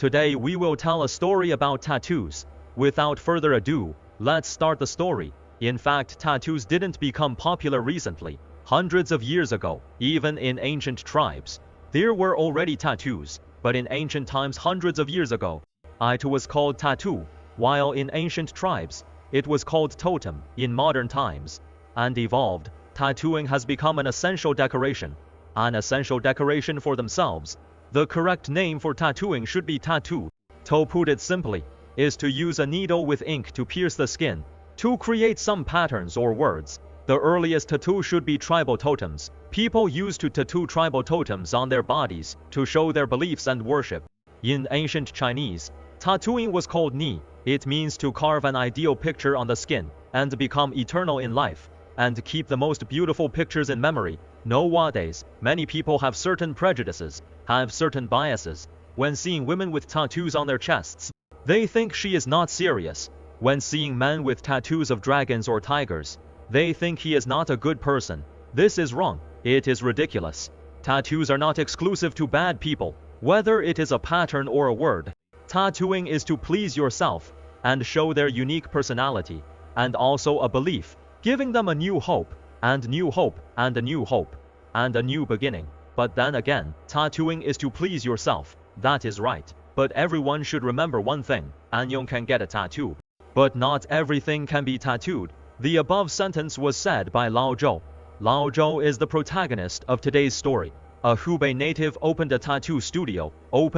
Today we will tell a story about tattoos. Without further ado, let's start the story. In fact, tattoos didn't become popular recently. Hundreds of years ago, even in ancient tribes, there were already tattoos. But in ancient times, hundreds of years ago, it was called tattoo, while in ancient tribes, it was called totem. In modern times, and evolved, tattooing has become an essential decoration. An essential decoration for themselves. The correct name for tattooing should be tattoo. To put it simply, is to use a needle with ink to pierce the skin, to create some patterns or words. The earliest tattoo should be tribal totems. People used to tattoo tribal totems on their bodies to show their beliefs and worship. In ancient Chinese, tattooing was called ni. It means to carve an ideal picture on the skin and become eternal in life, and keep the most beautiful pictures in memory. Nowadays, many people have certain prejudices, have certain biases. When seeing women with tattoos on their chests, they think she is not serious. When seeing men with tattoos of dragons or tigers, they think he is not a good person. This is wrong. It is ridiculous. Tattoos are not exclusive to bad people, whether it is a pattern or a word. Tattooing is to please yourself and show their unique personality, and also a belief, giving them a new hope, and new hope, and a new hope, and a new beginning. But then again, tattooing is to please yourself. That is right. But everyone should remember one thing: anyone can get a tattoo, but not everything can be tattooed. The above sentence was said by Lao Zhou. Lao Zhou is the protagonist of today's story. A Hubei native opened a tattoo studio. Lao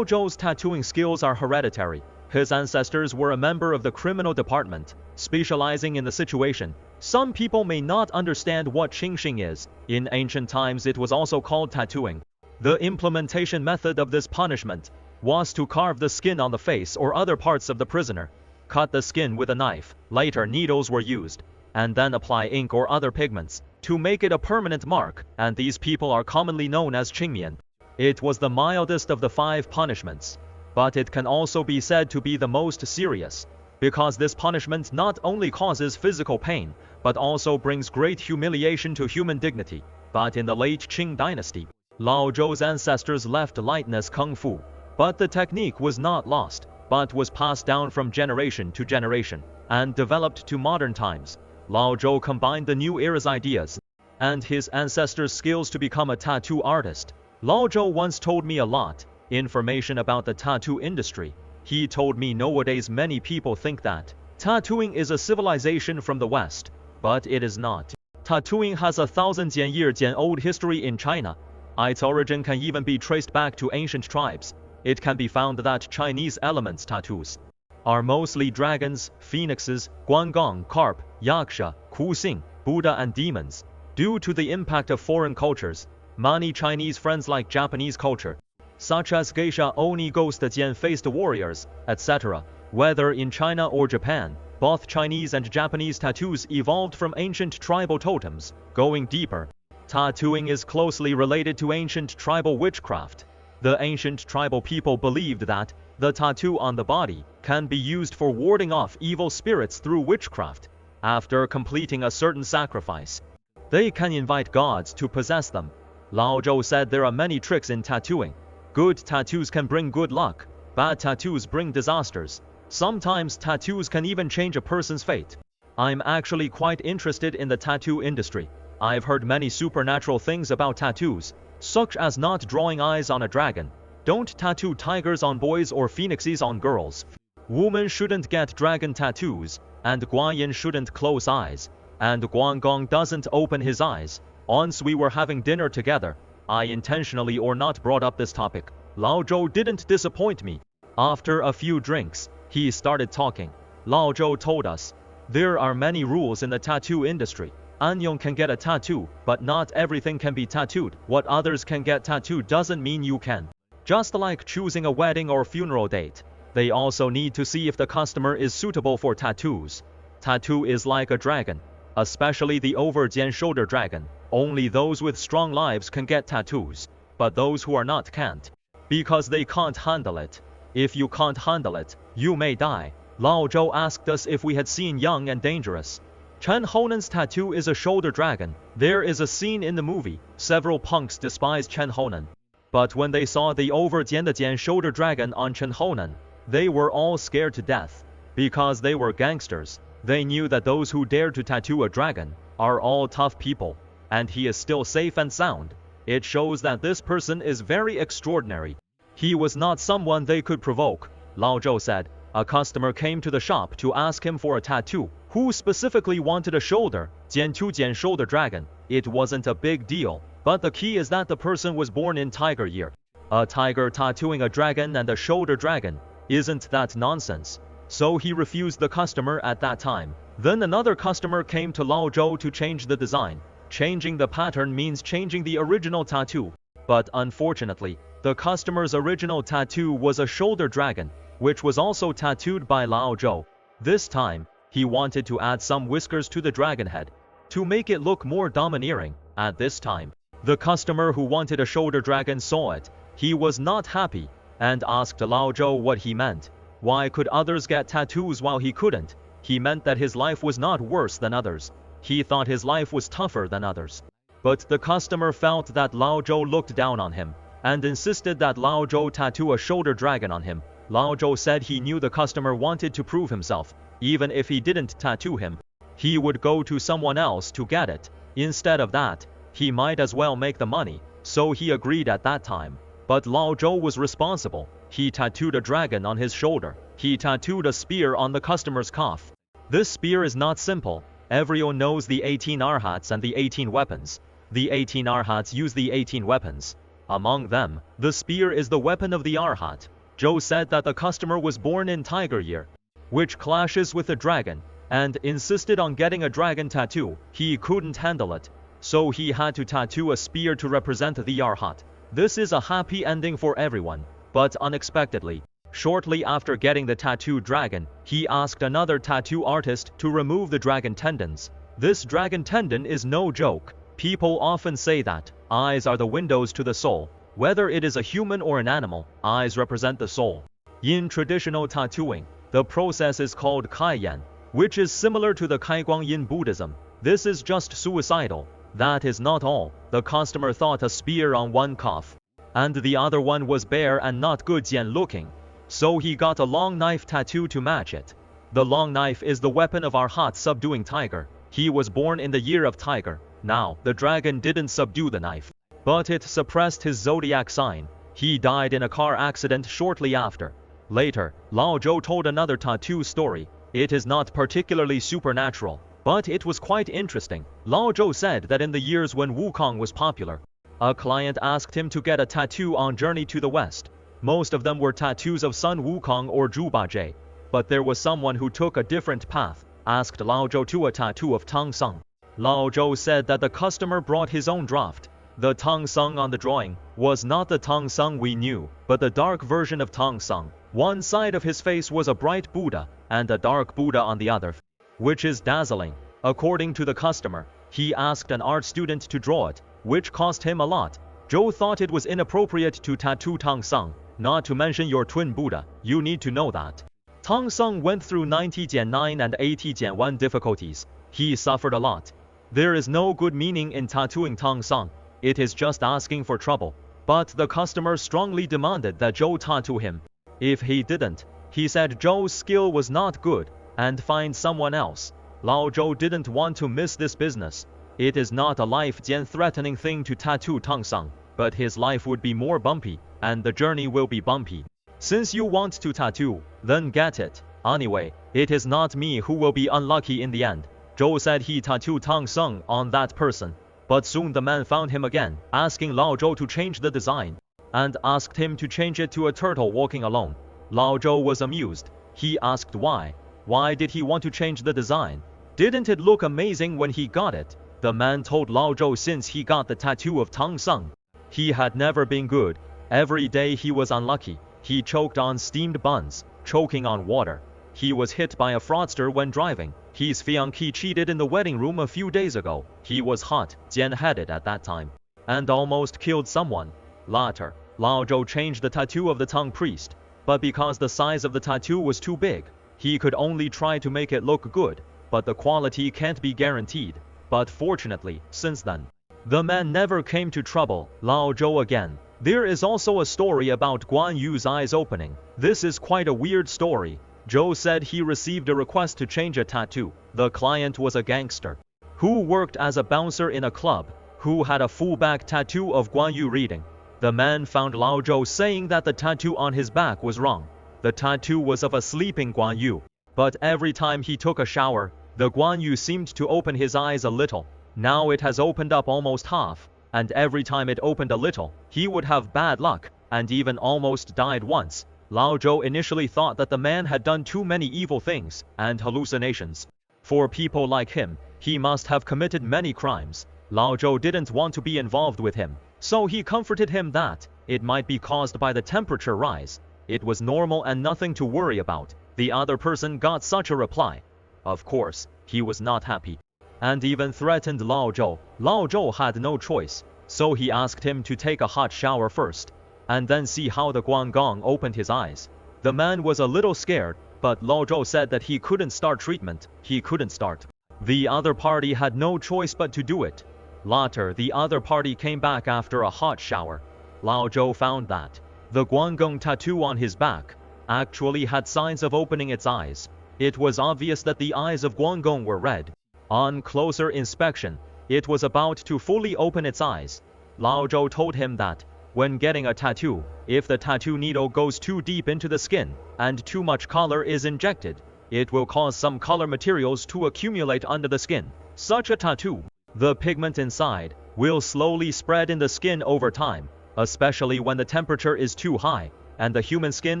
Zhou's tattooing skills are hereditary. His ancestors were a member of the criminal department, specializing in the situation. Some people may not understand what qingxing is. In ancient times it was also called tattooing. The implementation method of this punishment was to carve the skin on the face or other parts of the prisoner, cut the skin with a knife. Later needles were used, and then apply ink or other pigments to make it a permanent mark, and these people are commonly known as qingmian. It was the mildest of the 5 punishments, but it can also be said to be the most serious, because this punishment not only causes physical pain, but also brings great humiliation to human dignity. But in the late Qing dynasty, Lao Zhou's ancestors left lightness kung fu, but the technique was not lost, but was passed down from generation to generation, and developed to modern times. Lao Zhou combined the new era's ideas and his ancestors' skills to become a tattoo artist. Lao Zhou once told me a lot information about the tattoo industry. He told me nowadays many people think that tattooing is a civilization from the West, but it is not. Tattooing has a 1,000-year-old history in China. Its origin can even be traced back to ancient tribes. It can be found that Chinese elements tattoos are mostly dragons, phoenixes, guangong, carp, yaksha, kuxing, Buddha and demons. Due to the impact of foreign cultures, many Chinese friends like Japanese culture, such as geisha, oni, ghost-faced warriors, etc. Whether in China or Japan, both Chinese and Japanese tattoos evolved from ancient tribal totems. Going deeper, tattooing is closely related to ancient tribal witchcraft. The ancient tribal people believed that the tattoo on the body can be used for warding off evil spirits through witchcraft. After completing a certain sacrifice, they can invite gods to possess them. Lao Zhou said there are many tricks in tattooing. Good tattoos can bring good luck. Bad tattoos bring disasters. Sometimes tattoos can even change a person's fate. I'm actually quite interested in the tattoo industry. I've heard many supernatural things about tattoos, such as not drawing eyes on a dragon. Don't tattoo tigers on boys or phoenixes on girls. Women shouldn't get dragon tattoos, and Guanyin shouldn't close eyes, and Guangong doesn't open his eyes. Once we were having dinner together, I intentionally or not brought up this topic. Lao Zhou didn't disappoint me. After a few drinks, he started talking. Lao Zhou told us, there are many rules in the tattoo industry. Anyone can get a tattoo, but not everything can be tattooed. What others can get tattooed doesn't mean you can. Just like choosing a wedding or funeral date, they also need to see if the customer is suitable for tattoos. Tattoo is like a dragon, especially the over-jian shoulder dragon. Only those with strong lives can get tattoos, but those who are not can't, because they can't handle it. If you can't handle it, you may die. Lao Zhou asked us if we had seen Young and Dangerous. Chen Honan's tattoo is a shoulder dragon. There is a scene in the movie. Several punks despise Chen Honan. But when they saw the over Jian the Jian shoulder dragon on Chen Honan, they were all scared to death. Because they were gangsters, they knew that those who dared to tattoo a dragon are all tough people, and he is still safe and sound. It shows that this person is very extraordinary. He was not someone they could provoke. Lao Zhou said. A customer came to the shop to ask him for a tattoo, who specifically wanted a shoulder, Jian shoulder dragon. It wasn't a big deal, but the key is that the person was born in tiger year. A tiger tattooing a dragon and a shoulder dragon. Isn't that nonsense? So he refused the customer at that time. Then another customer came to Lao Zhou to change the design. Changing the pattern means changing the original tattoo. But unfortunately, the customer's original tattoo was a shoulder dragon, which was also tattooed by Lao Zhou. This time, he wanted to add some whiskers to the dragon head, to make it look more domineering. At this time, the customer who wanted a shoulder dragon saw it. He was not happy, and asked Lao Zhou what he meant. Why could others get tattoos while he couldn't? He meant that his life was not worse than others. He thought his life was tougher than others. But the customer felt that Lao Zhou looked down on him, and insisted that Lao Zhou tattoo a shoulder dragon on him. Lao Zhou said he knew the customer wanted to prove himself. Even if he didn't tattoo him, he would go to someone else to get it. Instead of that, he might as well make the money, so he agreed at that time. But Lao Zhou was responsible. He tattooed a dragon on his shoulder. He tattooed a spear on the customer's cuff. This spear is not simple. Everyone knows the 18 arhats and the 18 weapons. The 18 arhats use the 18 weapons. Among them, the spear is the weapon of the arhat. Zhou said that the customer was born in tiger year, which clashes with the dragon, and insisted on getting a dragon tattoo. He couldn't handle it, so he had to tattoo a spear to represent the arhat. This is a happy ending for everyone, but unexpectedly, shortly after getting the tattooed dragon, he asked another tattoo artist to remove the dragon tendons. This dragon tendon is no joke. People often say that eyes are the windows to the soul. Whether it is a human or an animal, eyes represent the soul. In traditional tattooing, the process is called Kaiyan, which is similar to the Kaiguang in Buddhism. This is just suicidal. That is not all. The customer thought a spear on one cuff, and the other one was bare and not good Jian looking. So he got a long knife tattoo to match it. The long knife is the weapon of Arhat subduing tiger. He was born in the year of tiger. Now, the dragon didn't subdue the knife, but it suppressed his zodiac sign. He died in a car accident shortly after. Later, Lao Zhou told another tattoo story. It is not particularly supernatural, but it was quite interesting. Lao Zhou said that in the years when Wukong was popular, a client asked him to get a tattoo on Journey to the West. Most of them were tattoos of Sun Wukong or Zhu Bajie, but there was someone who took a different path, asked Lao Zhou to a tattoo of Tang Sung. Lao Zhou said that the customer brought his own draft. The Tang Sung on the drawing was not the Tang Sung we knew, but the dark version of Tang Sung. One side of his face was a bright Buddha, and a dark Buddha on the other, which is dazzling. According to the customer, he asked an art student to draw it, which cost him a lot. Zhou thought it was inappropriate to tattoo Tang Sung, not to mention your twin Buddha. You need to know that. Tang Sung went through 90-9 and 80-1 difficulties. He suffered a lot. There is no good meaning in tattooing Tang Sung. It is just asking for trouble. But the customer strongly demanded that Zhou tattoo him. If he didn't, he said Zhou's skill was not good, and find someone else. Lao Zhou didn't want to miss this business. It is not a life-threatening thing to tattoo Tang Sung, but his life would be more bumpy, and the journey will be bumpy. Since you want to tattoo, then get it. Anyway, it is not me who will be unlucky in the end. Zhou said he tattooed Tang Sung on that person. But soon the man found him again, asking Lao Zhou to change the design, and asked him to change it to a turtle walking alone. Lao Zhou was amused. He asked why. Why did he want to change the design? Didn't it look amazing when he got it? The man told Lao Zhou since he got the tattoo of Tang Sung, he had never been good. Every day he was unlucky. He choked on steamed buns, choking on water. He was hit by a fraudster when driving. His fiancée cheated in the wedding room a few days ago. He was hot, Jian-headed at that time, and almost killed someone. Later, Lao Zhou changed the tattoo of the Tang priest, but because the size of the tattoo was too big, he could only try to make it look good, but the quality can't be guaranteed. But fortunately, since then, the man never came to trouble Lao Zhou again. There is also a story about Guan Yu's eyes opening. This is quite a weird story. Joe said he received a request to change a tattoo. The client was a gangster who worked as a bouncer in a club, who had a full back tattoo of Guan Yu reading. The man found Lao Zhou saying that the tattoo on his back was wrong. The tattoo was of a sleeping Guan Yu, but every time he took a shower, the Guan Yu seemed to open his eyes a little. Now it has opened up almost half, and every time it opened a little, he would have bad luck, and even almost died once. Lao Zhou initially thought that the man had done too many evil things and hallucinations. For people like him, he must have committed many crimes. Lao Zhou didn't want to be involved with him, so he comforted him that it might be caused by the temperature rise. It was normal and nothing to worry about. The other person got such a reply. Of course, he was not happy, and even threatened Lao Zhou. Lao Zhou had no choice, so he asked him to take a hot shower first, and then see how the Guangong opened his eyes. The man was a little scared, but Lao Zhou said that he couldn't start treatment. He couldn't start. The other party had no choice but to do it. Later, the other party came back after a hot shower. Lao Zhou found that the Guangong tattoo on his back actually had signs of opening its eyes. It was obvious that the eyes of Guangong were red. On closer inspection, it was about to fully open its eyes. Lao Zhou told him that when getting a tattoo, if the tattoo needle goes too deep into the skin and too much color is injected, it will cause some color materials to accumulate under the skin. Such a tattoo, the pigment inside, will slowly spread in the skin over time, especially when the temperature is too high and the human skin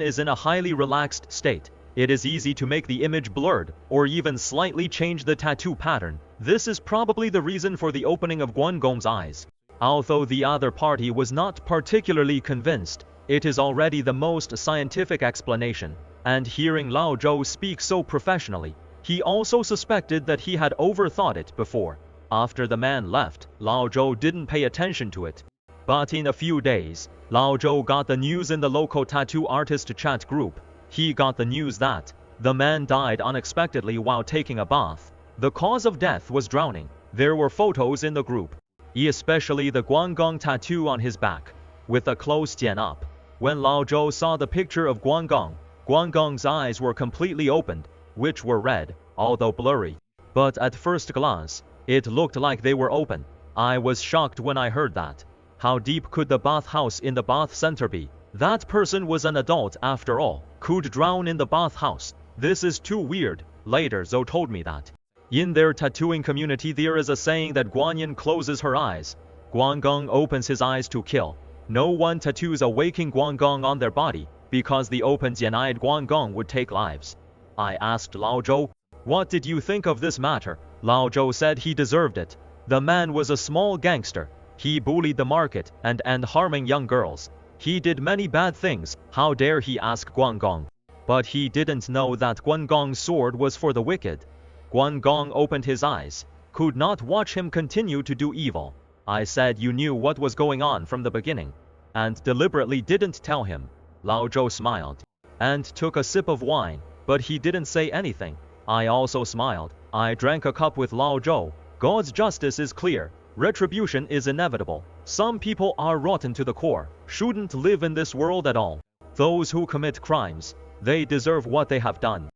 is in a highly relaxed state. It is easy to make the image blurred or even slightly change the tattoo pattern. This is probably the reason for the opening of Guangong's eyes. Although the other party was not particularly convinced, it is already the most scientific explanation, and hearing Lao Zhou speak so professionally, he also suspected that he had overthought it before. After the man left, Lao Zhou didn't pay attention to it. But in a few days, Lao Zhou got the news in the local tattoo artist chat group. He got the news that the man died unexpectedly while taking a bath. The cause of death was drowning. There were photos in the group, especially the Guangong tattoo on his back, with a close jian up. When Lao Zhou saw the picture of Guangong, Guangong's eyes were completely opened, which were red, although blurry. But at first glance, it looked like they were open. I was shocked when I heard that. How deep could the bathhouse in the bath center be? That person was an adult after all, could drown in the bathhouse. This is too weird. Later Zhou told me that in their tattooing community there is a saying that Guanyin closes her eyes, Guangong opens his eyes to kill. No one tattoos a waking Guangong on their body, because the open jian-eyed Guangong would take lives. I asked Lao Zhou, what did you think of this matter? Lao Zhou said he deserved it. The man was a small gangster. He bullied the market and harming young girls. He did many bad things. How dare he ask Guangong? But he didn't know that Guangong's sword was for the wicked. Guangong opened his eyes, could not watch him continue to do evil. I said you knew what was going on from the beginning, and deliberately didn't tell him. Lao Zhou smiled and took a sip of wine, but he didn't say anything. I also smiled. I drank a cup with Lao Zhou. God's justice is clear. Retribution is inevitable. Some people are rotten to the core, shouldn't live in this world at all. Those who commit crimes, they deserve what they have done.